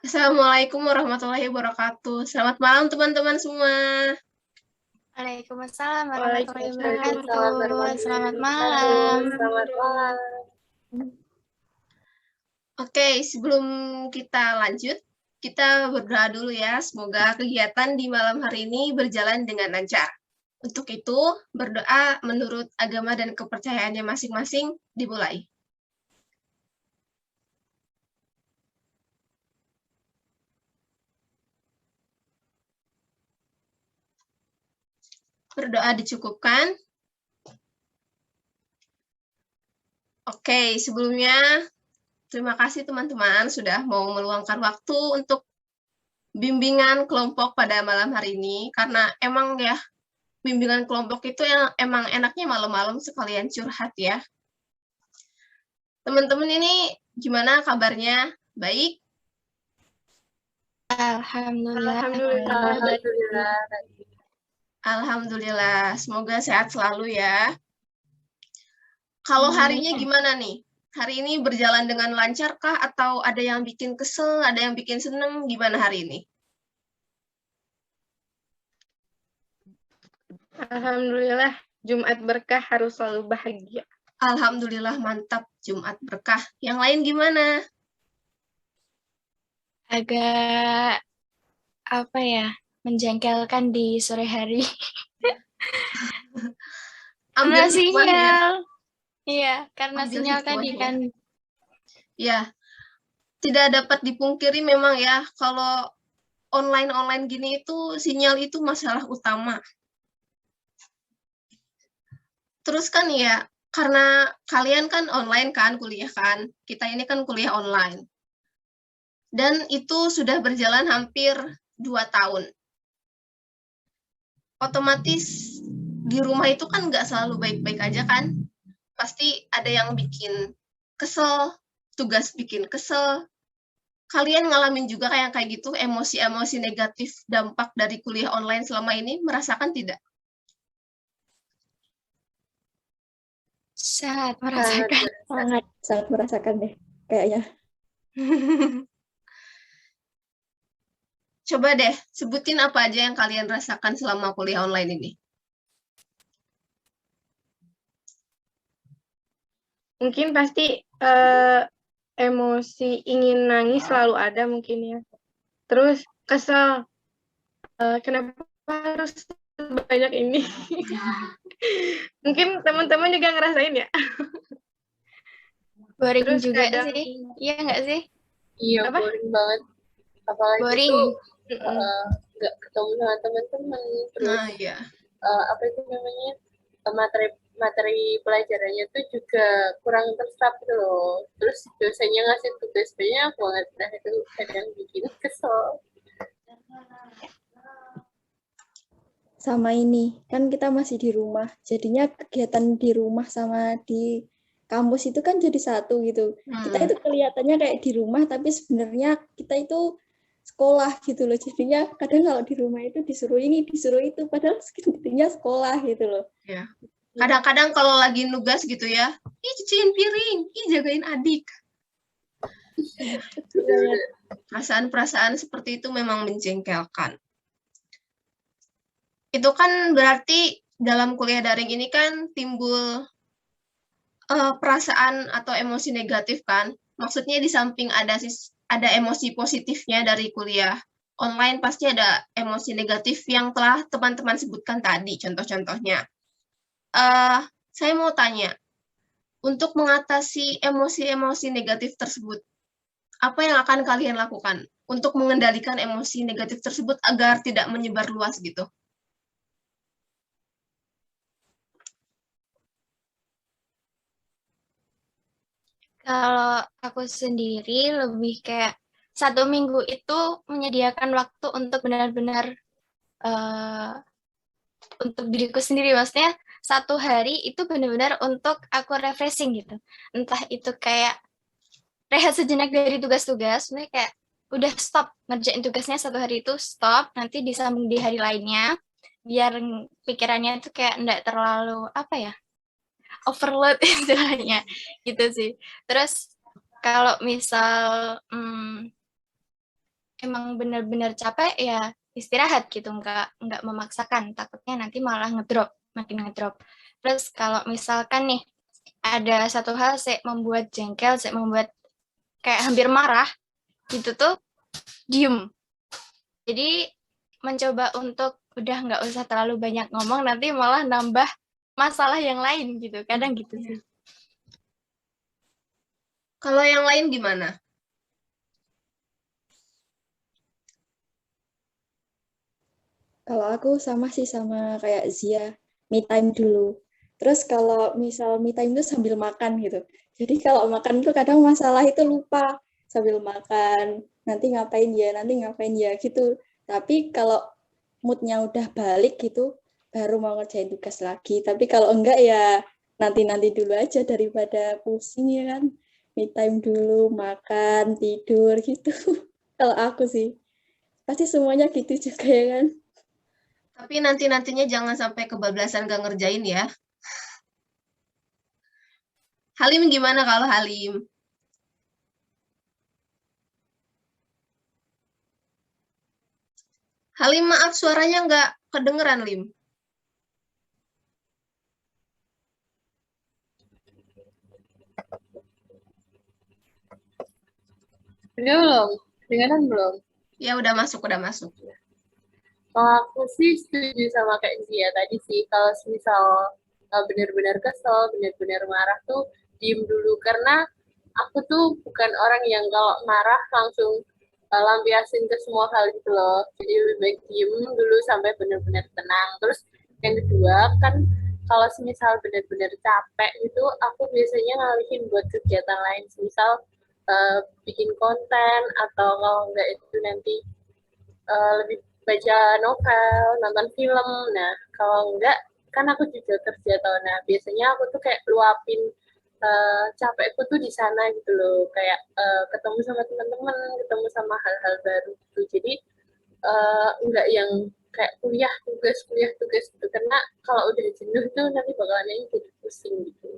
Assalamualaikum warahmatullahi wabarakatuh. Selamat malam teman-teman semua. Waalaikumsalam warahmatullahi Waalaikumsalam wabarakatuh. Selamat warahmatullahi malam. wabarakatuh. Selamat malam. Oke, sebelum kita lanjut, kita berdoa dulu ya. Semoga kegiatan di malam hari ini berjalan dengan lancar. Untuk itu, berdoa menurut agama dan kepercayaannya masing-masing dimulai. Berdoa dicukupkan. Oke, sebelumnya terima kasih teman-teman sudah mau meluangkan waktu untuk bimbingan kelompok pada malam hari ini, karena emang ya, bimbingan kelompok itu yang emang enaknya malam-malam sekalian curhat ya. Teman-teman ini gimana kabarnya? Baik? Alhamdulillah. Alhamdulillah. Alhamdulillah, semoga sehat selalu ya. Kalau harinya gimana nih? Hari ini berjalan dengan lancar kah atau ada yang bikin kesel, ada yang bikin seneng? Gimana hari ini? Alhamdulillah, Jumat berkah harus selalu bahagia. Alhamdulillah, mantap, Jumat berkah. Yang lain gimana? Agak apa ya, menjengkelkan di sore hari. Ambil Karena hikmahnya. sinyal. Iya, karena Ambil sinyal tadi hikmahnya. kan. Ya, tidak dapat dipungkiri memang ya, kalau online gini itu sinyal itu masalah utama. Terus kan ya, karena kalian kan online kan kuliah kan, kita ini kan kuliah online. Dan itu sudah berjalan hampir 2 tahun. Otomatis di rumah itu kan nggak selalu baik-baik aja kan. Pasti ada yang bikin kesel, tugas bikin kesel. Kalian ngalamin juga kayak gitu, emosi-emosi negatif dampak dari kuliah online selama ini, merasakan tidak? Sangat merasakan. Sangat merasakan deh kayaknya. Coba deh, sebutin apa aja yang kalian rasakan selama kuliah online ini. Mungkin pasti emosi ingin nangis selalu ada mungkin ya. Terus kesel, kenapa harus sebanyak ini? Mungkin teman-teman juga ngerasain ya. Boring Terus juga kadang, sih. Iya nggak sih? Iya, Apa? boring banget. Apalagi Boring. tuh nggak ketemu sama teman-teman. Terus Nah, iya. apa itu namanya, materi pelajarannya tuh juga kurang terserap gitu loh. Terus dosennya ngasih tugas banyak banget. Nah itu kadang bikin kesel. Sama ini, kan kita masih di rumah. Jadinya kegiatan di rumah sama di kampus itu kan jadi satu gitu. Kita itu kelihatannya kayak di rumah, tapi sebenarnya kita itu sekolah gitu loh. Jadinya kadang kalau di rumah itu disuruh ini, disuruh itu. Padahal sebetulnya sekolah gitu loh. Ya. Kadang-kadang kalau lagi nugas gitu ya, ih cuciin piring, ih jagain adik. Perasaan-perasaan seperti itu memang menjengkelkan. Itu kan berarti dalam kuliah daring ini kan timbul perasaan atau emosi negatif kan. Maksudnya di samping ada emosi positifnya dari kuliah online, pasti ada emosi negatif yang telah teman-teman sebutkan tadi, contoh-contohnya. Saya mau tanya, untuk mengatasi emosi-emosi negatif tersebut, apa yang akan kalian lakukan untuk mengendalikan emosi negatif tersebut agar tidak menyebar luas gitu? Kalau aku sendiri lebih kayak 1 minggu itu menyediakan waktu untuk benar-benar untuk diriku sendiri. Maksudnya 1 hari itu benar-benar untuk aku refreshing gitu. Entah itu kayak rehat sejenak dari tugas-tugas, sebenarnya kayak udah stop ngerjain tugasnya 1 hari itu stop, nanti disambung di hari lainnya, biar pikirannya tuh kayak enggak terlalu apa ya, overload istilahnya gitu sih. Terus kalau misal emang benar-benar capek ya istirahat gitu, nggak memaksakan, takutnya nanti malah makin ngedrop. Terus kalau misalkan nih ada satu hal saya membuat jengkel, saya membuat kayak hampir marah gitu tuh, diem. Jadi mencoba untuk udah nggak usah terlalu banyak ngomong, nanti malah nambah masalah yang lain gitu, kadang gitu sih. Kalau yang lain gimana? Kalau aku sama sih sama kayak Zia, me time dulu. Terus kalau misal me time itu sambil makan gitu. Jadi kalau makan tuh kadang masalah itu lupa sambil makan. Nanti ngapain ya gitu. Tapi kalau moodnya udah balik gitu, baru mau ngerjain tugas lagi. Tapi kalau enggak ya nanti-nanti dulu aja daripada pusing ya kan. Me time dulu, makan, tidur gitu. Kalau aku sih. Pasti semuanya gitu juga ya kan. Tapi nanti-nantinya jangan sampai kebablasan gak ngerjain ya. Halim gimana kalau Halim? Halim, maaf suaranya nggak kedengeran, Lim. Udah belum? Dengeran belum? Ya udah masuk, udah masuk. Kalau aku sih setuju sama kayak Zia tadi sih. Kalau misal benar-benar kesel, benar-benar marah tuh diem dulu. Karena aku tuh bukan orang yang kalau marah langsung lampiasin ke semua hal gitu loh. Jadi lebih baik diem dulu sampai benar-benar tenang. Terus yang kedua kan kalau misal benar-benar capek gitu, aku biasanya ngalihin buat kegiatan lain. Misal bikin konten atau kalau enggak itu nanti lebih baca novel, nonton film. Nah, kalau enggak, kan aku juga kerja tau. Nah, biasanya aku tuh kayak luapin capekku tuh di sana gitu loh. Kayak ketemu sama teman-teman, ketemu sama hal-hal baru gitu. Jadi, enggak yang kayak kuliah tugas gitu. Karena kalau udah jenuh tuh nanti bakalan jadi pusing gitu.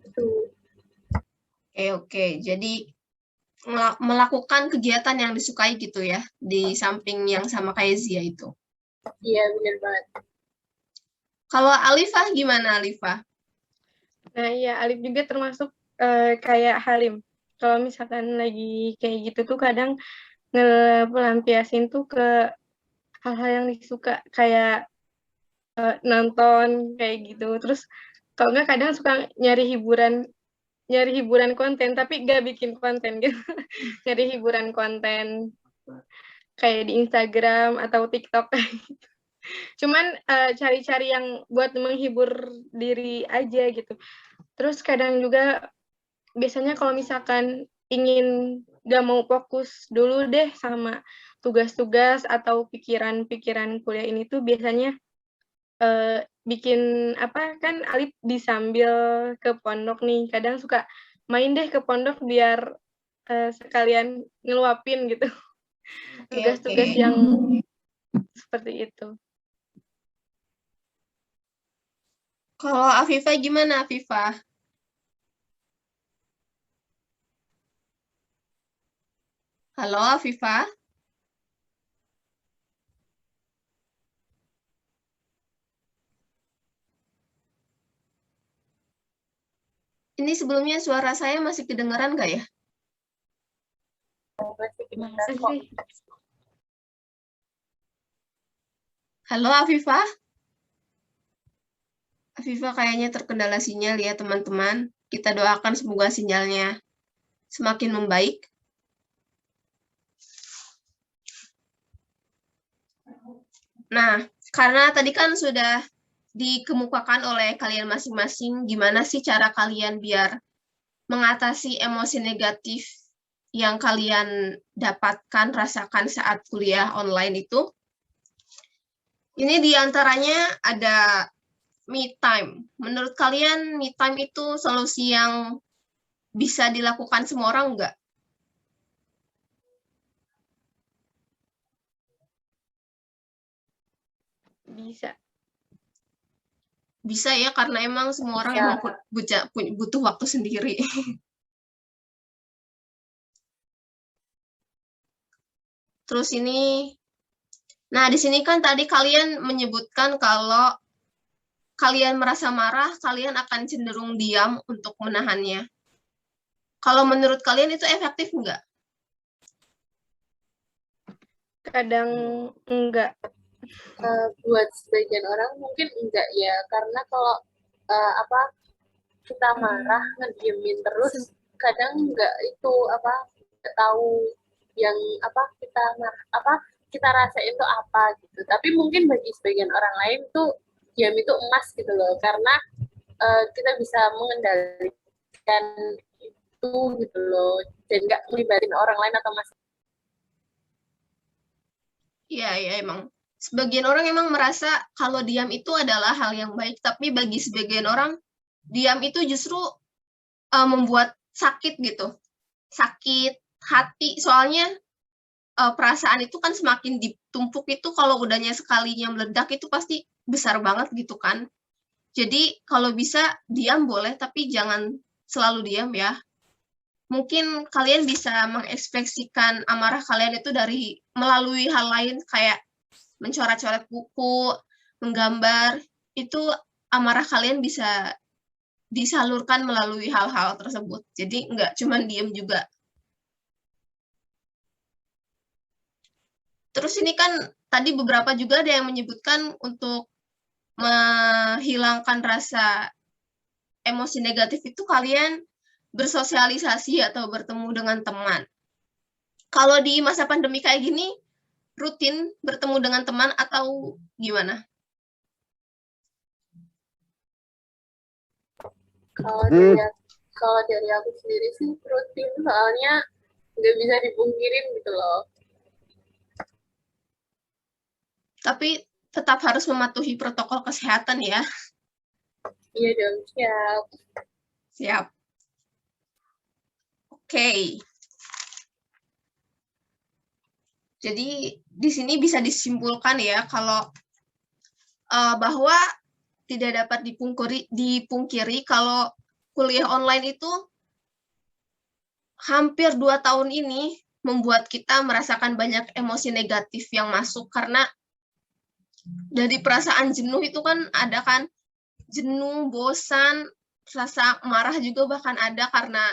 Itu. Oke. Jadi melakukan kegiatan yang disukai gitu ya, di samping yang sama kayak Zia itu. Iya, benar banget. Kalau Alifah gimana, Alifah? Nah, iya, Alif juga termasuk kayak Halim. Kalau misalkan lagi kayak gitu tuh kadang ngelampiasin tuh ke hal-hal yang disuka, kayak nonton kayak gitu. Terus kalau nggak kadang suka nyari hiburan konten, tapi nggak bikin konten gitu. Nyari hiburan konten kayak di Instagram atau TikTok. Cuman cari-cari yang buat menghibur diri aja gitu. Terus kadang juga biasanya kalau misalkan ingin gak mau fokus dulu deh sama tugas-tugas atau pikiran-pikiran kuliah ini tuh biasanya bikin apa kan Alif disambil ke pondok nih. Kadang suka main deh ke pondok biar sekalian ngeluapin gitu. Tugas-tugas yang seperti itu. Kalau Afifah gimana, Afifah? Halo, Afifah? Ini sebelumnya suara saya masih kedengeran nggak ya? Masih kok. Halo, Afifah? Afifah kayaknya terkendala sinyal ya, teman-teman. Kita doakan semoga sinyalnya semakin membaik. Nah, karena tadi kan sudah dikemukakan oleh kalian masing-masing, gimana sih cara kalian biar mengatasi emosi negatif yang kalian dapatkan, rasakan saat kuliah online itu. Ini diantaranya ada me time. Menurut kalian me time itu solusi yang bisa dilakukan semua orang nggak? Bisa. Bisa ya, karena emang semua orang emang butuh waktu sendiri. Terus ini, nah di sini kan tadi kalian menyebutkan kalau kalian merasa marah, kalian akan cenderung diam untuk menahannya. Kalau menurut kalian itu efektif nggak? Kadang enggak. Buat sebagian orang mungkin enggak ya, karena kalau kita marah ngediemin terus, kadang enggak itu nggak tahu yang kita rasa itu apa gitu. Tapi mungkin bagi sebagian orang lain tuh diam itu emas gitu loh, karena kita bisa mengendalikan itu gitu loh, dan nggak melibatin orang lain atau Iya, emang. Sebagian orang emang merasa kalau diam itu adalah hal yang baik, tapi bagi sebagian orang, diam itu justru membuat sakit gitu. Sakit hati, soalnya perasaan itu kan semakin ditumpuk itu kalau udahnya sekalinya meledak itu pasti besar banget gitu kan. Jadi kalau bisa diam boleh, tapi jangan selalu diam ya. Mungkin kalian bisa mengekspresikan amarah kalian itu dari melalui hal lain kayak mencoret-coret buku, menggambar, itu amarah kalian bisa disalurkan melalui hal-hal tersebut. Jadi nggak cuma diem juga. Terus ini kan tadi beberapa juga ada yang menyebutkan untuk menghilangkan rasa emosi negatif itu kalian bersosialisasi atau bertemu dengan teman. Kalau di masa pandemi kayak gini, rutin bertemu dengan teman atau gimana? Kalau dari aku sendiri sih rutin, soalnya nggak bisa dipungkirin gitu loh. Tapi tetap harus mematuhi protokol kesehatan ya. Iya dong, siap. Siap. Oke. Jadi di sini bisa disimpulkan ya kalau bahwa tidak dapat dipungkiri kalau kuliah online itu hampir 2 tahun ini membuat kita merasakan banyak emosi negatif yang masuk karena dari perasaan jenuh itu kan ada kan, jenuh, bosan, rasa marah juga bahkan ada karena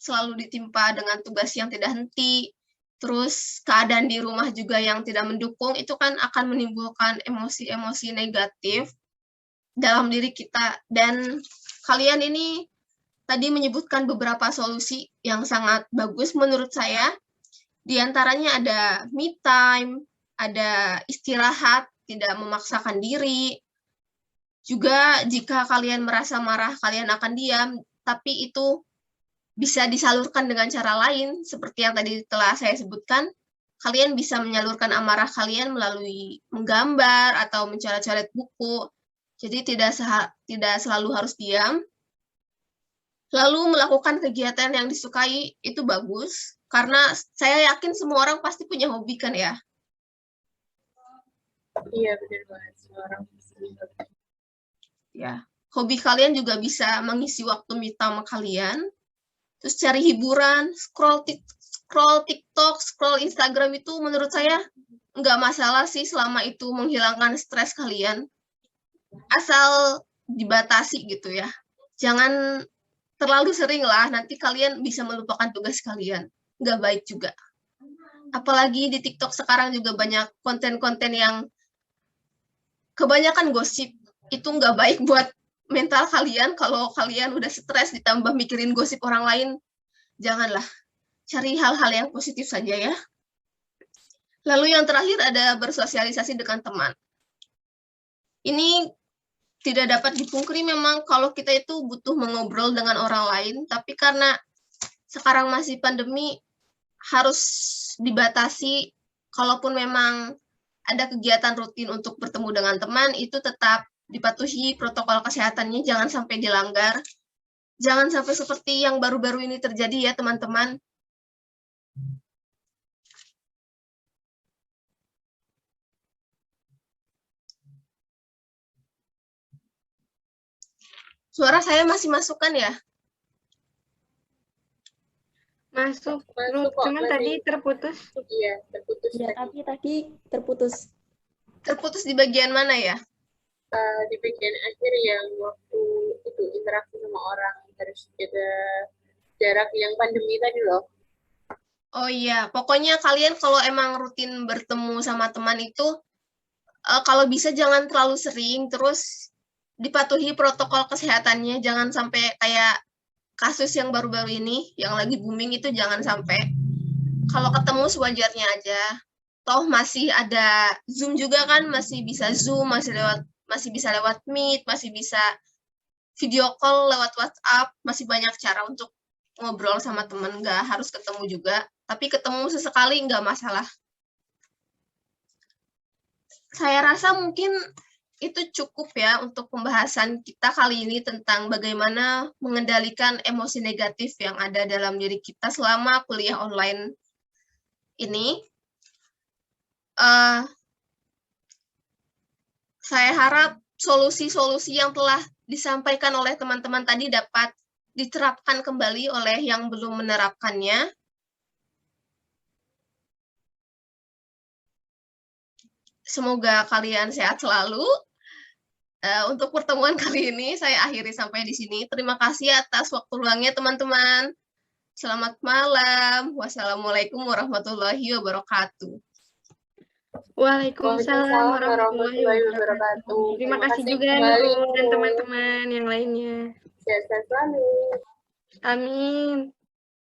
selalu ditimpa dengan tugas yang tidak henti, terus keadaan di rumah juga yang tidak mendukung, itu kan akan menimbulkan emosi-emosi negatif dalam diri kita. Dan kalian ini tadi menyebutkan beberapa solusi yang sangat bagus menurut saya. Di antaranya ada me time, ada istirahat, tidak memaksakan diri. Juga jika kalian merasa marah, kalian akan diam, tapi itu bisa disalurkan dengan cara lain, seperti yang tadi telah saya sebutkan. Kalian bisa menyalurkan amarah kalian melalui menggambar atau mencoret-coret buku. Jadi tidak selalu harus diam. Lalu melakukan kegiatan yang disukai itu bagus, karena saya yakin semua orang pasti punya hobi kan ya. Iya, benar banget. Semua orang pasti. Ya, hobi kalian juga bisa mengisi waktu me time kalian. Terus cari hiburan, scroll TikTok, scroll Instagram itu menurut saya nggak masalah sih selama itu menghilangkan stres kalian. Asal dibatasi gitu ya. Jangan terlalu sering lah, nanti kalian bisa melupakan tugas kalian. Nggak baik juga. Apalagi di TikTok sekarang juga banyak konten-konten yang kebanyakan gosip. Itu nggak baik buat mental kalian. Kalau kalian udah stres ditambah mikirin gosip orang lain, janganlah. Cari hal-hal yang positif saja ya. Lalu yang terakhir ada bersosialisasi dengan teman. Ini tidak dapat dipungkiri memang kalau kita itu butuh mengobrol dengan orang lain, tapi karena sekarang masih pandemi, harus dibatasi. Kalaupun memang ada kegiatan rutin untuk bertemu dengan teman, itu tetap dipatuhi protokol kesehatannya, jangan sampai dilanggar. Jangan sampai seperti yang baru-baru ini terjadi ya teman-teman. Suara saya masih masuk kan ya? Masuk, Masuk kok, cuman masih. tadi terputus. Iya, terputus Ya, tadi. tapi tadi terputus. Terputus di bagian mana ya? Di bagian akhir yang waktu itu interaksi sama orang harus jaga jarak yang pandemi tadi loh. Oh iya, pokoknya kalian kalau emang rutin bertemu sama teman itu, kalau bisa jangan terlalu sering, terus dipatuhi protokol kesehatannya, jangan sampai kayak kasus yang baru-baru ini, yang lagi booming itu jangan sampai. Kalau ketemu sewajarnya aja. Toh masih ada Zoom juga kan, masih bisa Zoom, masih bisa lewat Meet, masih bisa video call lewat WhatsApp, masih banyak cara untuk ngobrol sama temen, nggak harus ketemu juga, tapi ketemu sesekali nggak masalah. Saya rasa mungkin itu cukup ya untuk pembahasan kita kali ini tentang bagaimana mengendalikan emosi negatif yang ada dalam diri kita selama kuliah online ini. Saya harap solusi-solusi yang telah disampaikan oleh teman-teman tadi dapat diterapkan kembali oleh yang belum menerapkannya. Semoga kalian sehat selalu. Untuk pertemuan kali ini saya akhiri sampai di sini. Terima kasih atas waktu luangnya teman-teman. Selamat malam. Wassalamualaikum warahmatullahi wabarakatuh. Waalaikumsalam warahmatullahi wabarakatuh. Terima kasih juga Nurul dan teman-teman yang lainnya. Sehat selalu. Amin.